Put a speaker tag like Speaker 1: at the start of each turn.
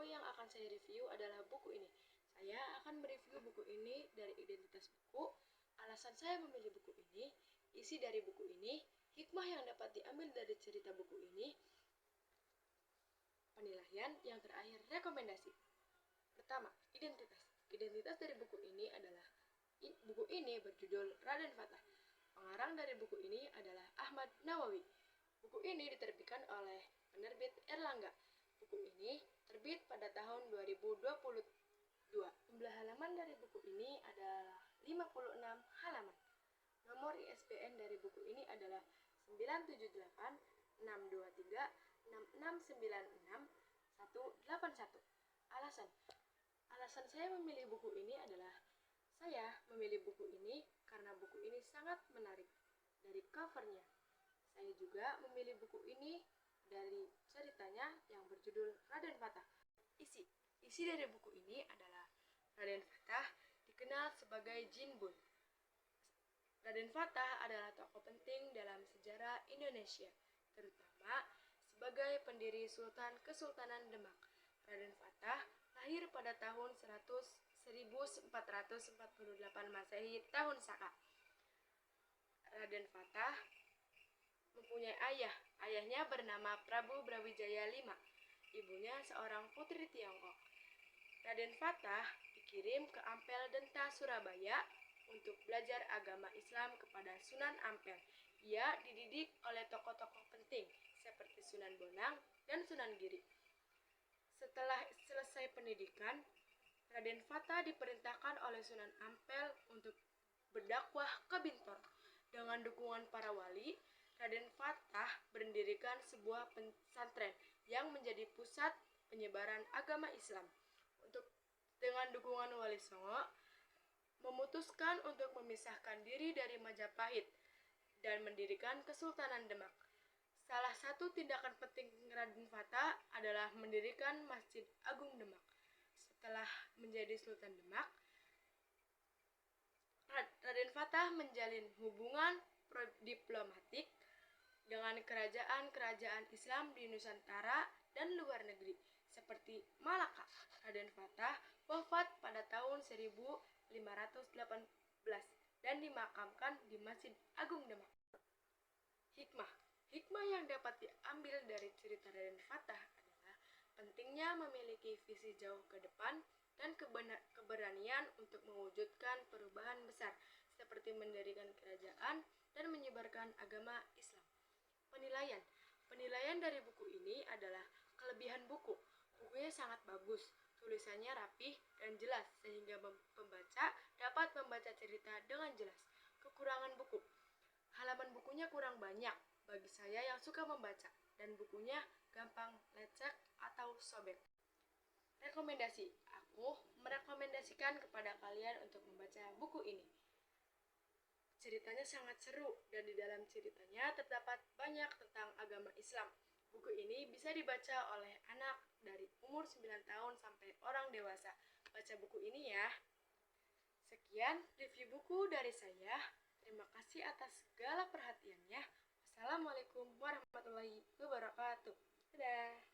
Speaker 1: Buku yang akan saya review adalah buku ini. Saya akan mereview buku ini dari identitas buku, alasan saya memilih buku ini, isi dari buku ini, hikmah yang dapat diambil dari cerita buku ini, penilaian, yang terakhir rekomendasi. Pertama, identitas. Identitas dari buku ini adalah buku ini berjudul Raden Fatah. Pengarang dari buku ini adalah Ahmad Nawawi. Buku ini diterbitkan oleh penerbit Erlangga. Buku ini terbit pada tahun 2022. Jumlah halaman dari buku ini adalah 56 halaman. Nomor ISBN dari buku ini adalah 978 623 6696 181. Alasan saya memilih buku ini adalah saya memilih buku ini karena buku ini sangat menarik dari covernya. Saya juga memilih buku ini dari ceritanya yang berjudul Raden Fatah. Isi dari buku ini adalah Raden Fatah dikenal sebagai Jin Bun. Raden Fatah adalah tokoh penting dalam sejarah Indonesia, terutama sebagai pendiri Kesultanan Demak. Raden Fatah lahir pada tahun 1448 Masehi tahun Saka. Raden Fatah mempunyai ayah. Ayahnya bernama Prabu Brawijaya V. Ibunya seorang putri Tiongkok. Raden Fatah dikirim ke Ampel Denta, Surabaya untuk belajar agama Islam kepada Sunan Ampel. Ia dididik oleh tokoh-tokoh penting seperti Sunan Bonang dan Sunan Giri. Setelah selesai pendidikan, Raden Fatah diperintahkan oleh Sunan Ampel untuk berdakwah ke Bintor. Dengan dukungan para wali, Raden Fatah mendirikan sebuah pesantren yang menjadi pusat penyebaran agama Islam. Dengan dukungan Wali Songo, memutuskan untuk memisahkan diri dari Majapahit dan mendirikan Kesultanan Demak. Salah satu tindakan penting Raden Fatah adalah mendirikan Masjid Agung Demak. Setelah menjadi Sultan Demak, Raden Fatah menjalin hubungan diplomatik dengan kerajaan-kerajaan Islam di Nusantara dan luar negeri, seperti Malaka. Raden Fatah wafat pada tahun 1518 dan dimakamkan di Masjid Agung Demak. Hikmah yang dapat diambil dari cerita Raden Fatah adalah pentingnya memiliki visi jauh ke depan dan keberanian untuk mewujudkan perubahan besar, seperti mendirikan kerajaan dan menyebarkan agama Islam. Penilaian dari buku ini adalah kelebihan buku. Bukunya sangat bagus, tulisannya rapih dan jelas sehingga pembaca dapat membaca cerita dengan jelas. Kekurangan buku. Halaman bukunya kurang banyak bagi saya yang suka membaca dan bukunya gampang lecek atau sobek. Rekomendasi. Aku merekomendasikan kepada kalian untuk membaca buku ini. Ceritanya sangat seru dan di dalam ceritanya terdapat banyak tentang agama Islam. Buku ini bisa dibaca oleh anak dari umur 9 tahun sampai orang dewasa. Baca buku ini ya. Sekian review buku dari saya. Terima kasih atas segala perhatiannya. Wassalamualaikum warahmatullahi wabarakatuh. Dadah.